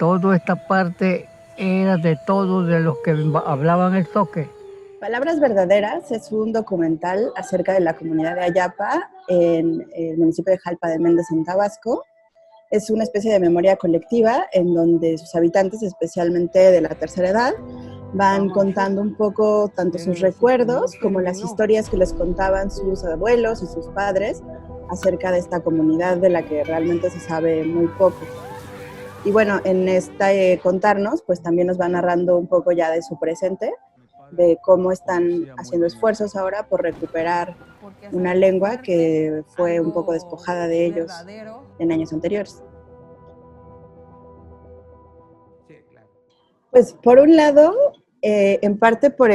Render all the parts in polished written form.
toda esta parte era de todos de los que hablaban el toque. Palabras Verdaderas es un documental acerca de la comunidad de Ayapa en el municipio de Jalpa de Méndez, en Tabasco. Es una especie de memoria colectiva en donde sus habitantes, especialmente de la tercera edad, van contando un poco tanto sus recuerdos como las historias que les contaban sus abuelos y sus padres acerca de esta comunidad de la que realmente se sabe muy poco. Y bueno, en contarnos, pues también nos va narrando un poco ya de su presente, de cómo están haciendo esfuerzos ahora por recuperar una lengua que fue un poco despojada de ellos en años anteriores. Pues por un lado, en parte por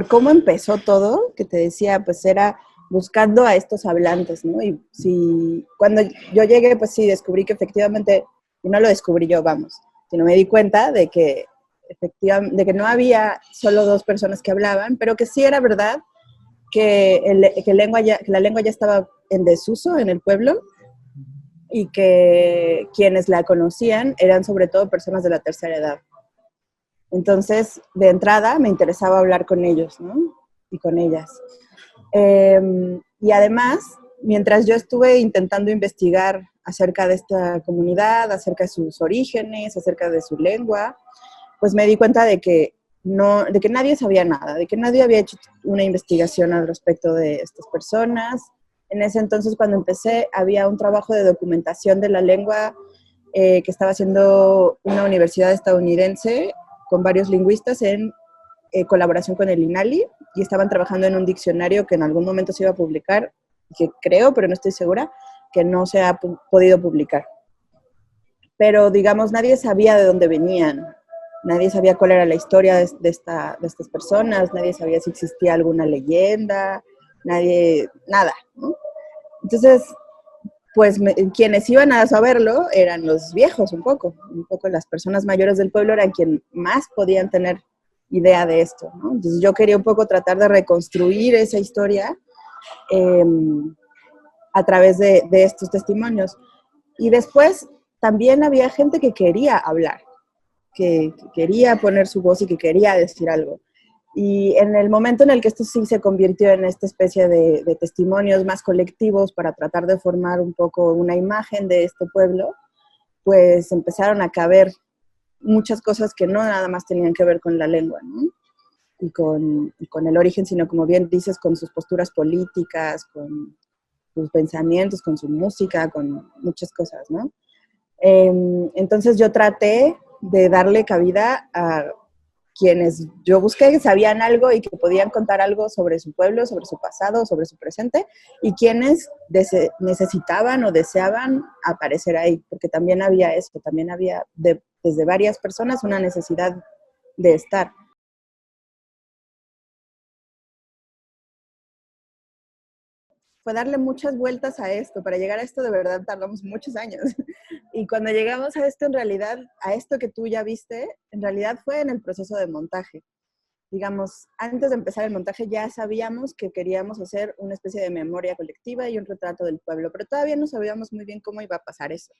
cómo empezó todo, que te decía, pues era buscando a estos hablantes, ¿no? Y cuando yo llegué, pues sí, descubrí que efectivamente, y no lo descubrí yo, vamos, sino me di cuenta de que efectivamente, de que no había solo dos personas que hablaban, pero que sí era verdad que la lengua ya estaba en desuso en el pueblo y que quienes la conocían eran sobre todo personas de la tercera edad. Entonces, de entrada, me interesaba hablar con ellos, ¿no? Y con ellas. Y además, mientras yo estuve intentando investigar acerca de esta comunidad, acerca de sus orígenes, acerca de su lengua, pues me di cuenta de que nadie sabía nada, de que nadie había hecho una investigación al respecto de estas personas. En ese entonces, cuando empecé, había un trabajo de documentación de la lengua que estaba haciendo una universidad estadounidense con varios lingüistas en colaboración con el INALI, y estaban trabajando en un diccionario que en algún momento se iba a publicar, que creo, pero no estoy segura, que no se ha podido publicar. Pero, digamos, nadie sabía de dónde venían, nadie sabía cuál era la historia de estas personas, nadie sabía si existía alguna leyenda, nada, ¿no? Entonces, pues quienes iban a saberlo eran los viejos un poco las personas mayores del pueblo eran quienes más podían tener idea de esto, ¿no? Entonces yo quería un poco tratar de reconstruir esa historia eh, a través de estos testimonios. Y después también había gente que quería hablar, que quería poner su voz y que quería decir algo. Y en el momento en el que esto sí se convirtió en esta especie de testimonios más colectivos para tratar de formar un poco una imagen de este pueblo, pues empezaron a caber muchas cosas que no nada más tenían que ver con la lengua, ¿no? Y con el origen, sino como bien dices, con sus posturas políticas, con sus pensamientos, con su música, con muchas cosas, ¿no? Entonces yo traté de darle cabida a quienes yo busqué que sabían algo y que podían contar algo sobre su pueblo, sobre su pasado, sobre su presente, y quienes necesitaban o deseaban aparecer ahí, porque también había eso, también había desde varias personas una necesidad de estar. Fue darle muchas vueltas a esto. Para llegar a esto de verdad tardamos muchos años. Y cuando llegamos a esto, en realidad, a esto que tú ya viste, en realidad fue en el proceso de montaje. Digamos, antes de empezar el montaje ya sabíamos que queríamos hacer una especie de memoria colectiva y un retrato del pueblo, pero todavía no sabíamos muy bien cómo iba a pasar eso.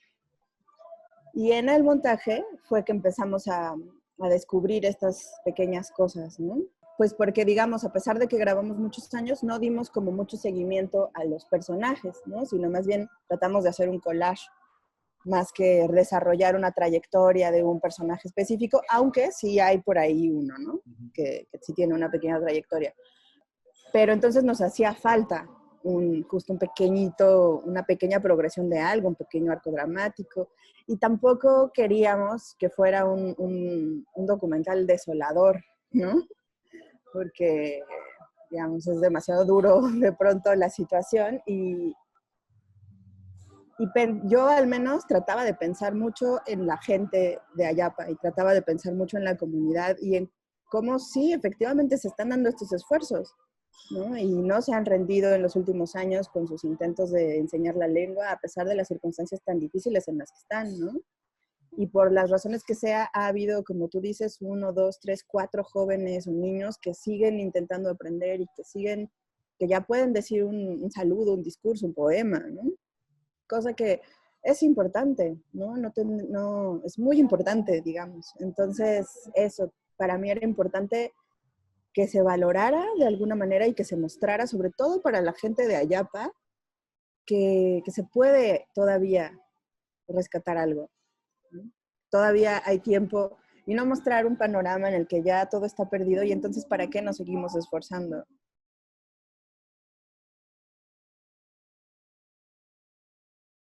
Y en el montaje fue que empezamos a descubrir estas pequeñas cosas, ¿no? Pues porque, digamos, a pesar de que grabamos muchos años, no dimos como mucho seguimiento a los personajes, ¿no? Sino más bien tratamos de hacer un collage más que desarrollar una trayectoria de un personaje específico, aunque sí hay por ahí uno, ¿no? Que sí tiene una pequeña trayectoria. Pero entonces nos hacía falta justo una pequeña progresión de algo, un pequeño arco dramático, y tampoco queríamos que fuera un documental desolador, ¿no? Porque, digamos, es demasiado duro de pronto la situación yo al menos trataba de pensar mucho en la gente de Ayapa y trataba de pensar mucho en la comunidad y en cómo sí, efectivamente se están dando estos esfuerzos, ¿no? Y no se han rendido en los últimos años con sus intentos de enseñar la lengua a pesar de las circunstancias tan difíciles en las que están, ¿no? Y por las razones que sea, ha habido, como tú dices, 1, 2, 3, 4 jóvenes o niños que siguen intentando aprender y que ya pueden decir un saludo, un discurso, un poema, ¿no? Cosa que es importante, ¿no? No, es muy importante, digamos. Entonces, eso, para mí era importante que se valorara de alguna manera y que se mostrara, sobre todo para la gente de Ayapa, que se puede todavía rescatar algo, ¿no? Todavía hay tiempo y no mostrar un panorama en el que ya todo está perdido y entonces ¿para qué nos seguimos esforzando?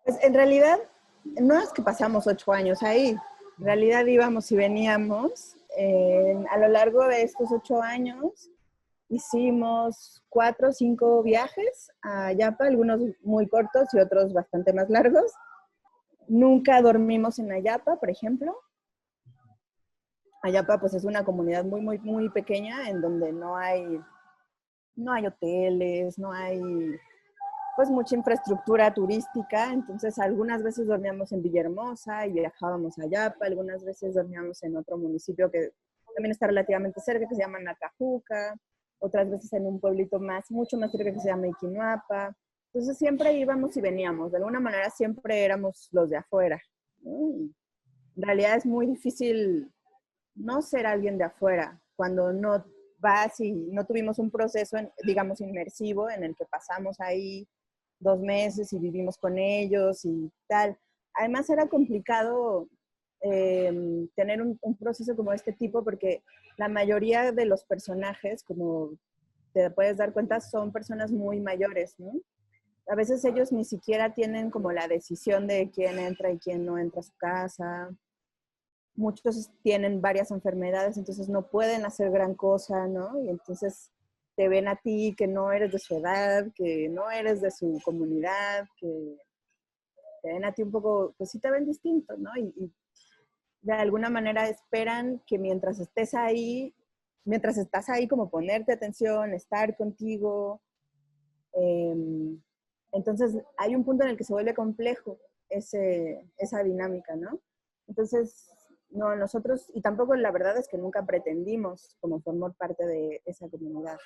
Pues en realidad no es que pasamos 8 años ahí, en realidad íbamos y veníamos. A lo largo de estos 8 años hicimos 4 o 5 viajes a Ayapa, algunos muy cortos y otros bastante más largos. Nunca dormimos en Ayapa, por ejemplo. Ayapa pues es una comunidad muy, muy, muy pequeña en donde no hay hoteles, no hay pues mucha infraestructura turística, entonces algunas veces dormíamos en Villahermosa y viajábamos a Ayapa, algunas veces dormíamos en otro municipio que también está relativamente cerca, que se llama Nacajuca, otras veces en un pueblito mucho más cerca que se llama Iquinuapa. Entonces siempre íbamos y veníamos, de alguna manera siempre éramos los de afuera, ¿no? En realidad es muy difícil no ser alguien de afuera cuando no vas y no tuvimos un proceso, digamos, inmersivo en el que pasamos ahí 2 meses y vivimos con ellos y tal. Además era complicado tener un proceso como este tipo porque la mayoría de los personajes, como te puedes dar cuenta, son personas muy mayores, ¿no? A veces ellos ni siquiera tienen como la decisión de quién entra y quién no entra a su casa. Muchos tienen varias enfermedades, entonces no pueden hacer gran cosa, ¿no? Y entonces te ven a ti que no eres de su edad, que no eres de su comunidad, que te ven a ti un poco, pues sí te ven distinto, ¿no? Y de alguna manera esperan que mientras estás ahí como ponerte atención, estar contigo. Eh, entonces hay un punto en el que se vuelve complejo esa dinámica, ¿no? Entonces, no, nosotros, y tampoco la verdad es que nunca pretendimos como formar parte de esa comunidad,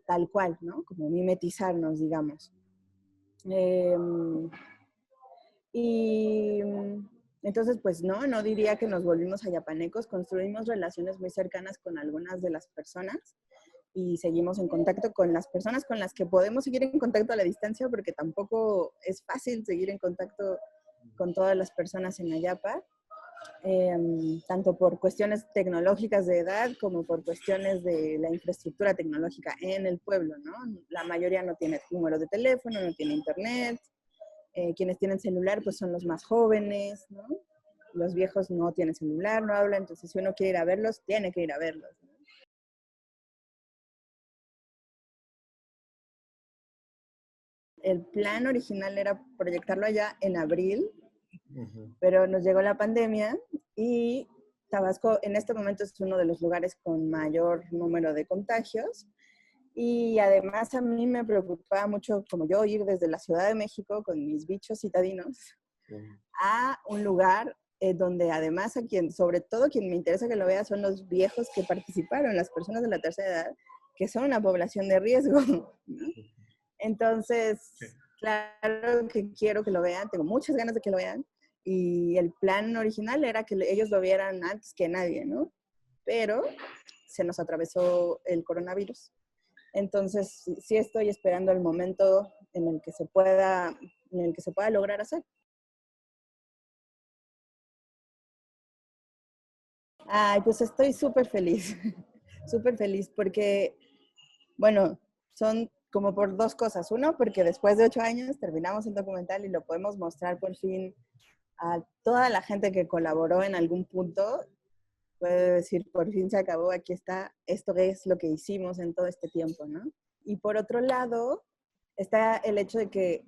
tal cual, ¿no? Como mimetizarnos, digamos. Eh, y entonces, pues no diría que nos volvimos ayapanecos, construimos relaciones muy cercanas con algunas de las personas y seguimos en contacto con las personas con las que podemos seguir en contacto a la distancia, porque tampoco es fácil seguir en contacto con todas las personas en Ayapa, tanto por cuestiones tecnológicas de edad como por cuestiones de la infraestructura tecnológica en el pueblo, ¿no? La mayoría no tiene número de teléfono, no tiene internet. Quienes tienen celular pues son los más jóvenes, ¿no? Los viejos no tienen celular, no hablan, entonces si uno quiere ir a verlos, tiene que ir a verlos, ¿no? El plan original era proyectarlo allá en abril, pero nos llegó la pandemia y Tabasco en este momento es uno de los lugares con mayor número de contagios. Y además a mí me preocupaba mucho, como yo, ir desde la Ciudad de México con mis bichos citadinos a un lugar donde además sobre todo quien me interesa que lo vea son los viejos que participaron, las personas de la tercera edad, que son una población de riesgo, ¿no? Entonces, sí, claro que quiero que lo vean, tengo muchas ganas de que lo vean, y el plan original era que ellos lo vieran antes que nadie, ¿no? Pero se nos atravesó el coronavirus. Entonces, sí estoy esperando el momento en el que se pueda lograr hacer. Ay, pues estoy súper feliz, súper feliz, porque, bueno, son como por dos cosas. Uno, porque después de 8 años terminamos el documental y lo podemos mostrar por fin a toda la gente que colaboró en algún punto. Puede decir, por fin se acabó, aquí está, esto es lo que hicimos en todo este tiempo, ¿no? Y por otro lado, está el hecho de que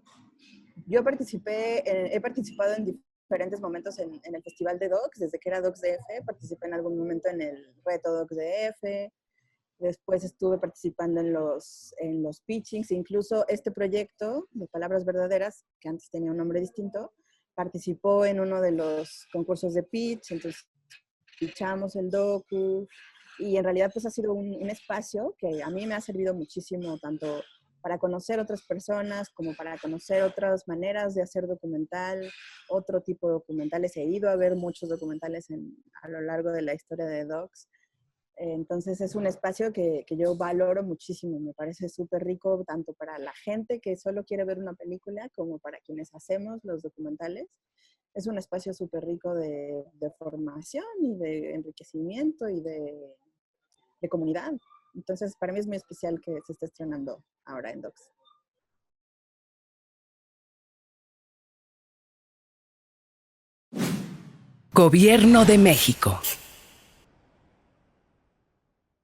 yo he participado en diferentes momentos en el Festival de Docs, desde que era Docs DF, participé en algún momento en el Reto Docs DF, después estuve participando en los pitchings, incluso este proyecto de Palabras Verdaderas, que antes tenía un nombre distinto, participó en uno de los concursos de pitch, entonces pitchamos el docu, y en realidad pues ha sido un espacio que a mí me ha servido muchísimo, tanto para conocer otras personas, como para conocer otras maneras de hacer documental, otro tipo de documentales. He ido a ver muchos documentales a lo largo de la historia de Docs. Entonces es un espacio que yo valoro muchísimo, me parece súper rico tanto para la gente que solo quiere ver una película como para quienes hacemos los documentales. Es un espacio súper rico de formación y de enriquecimiento y de comunidad. Entonces para mí es muy especial que se esté estrenando ahora en Docs. Gobierno de México.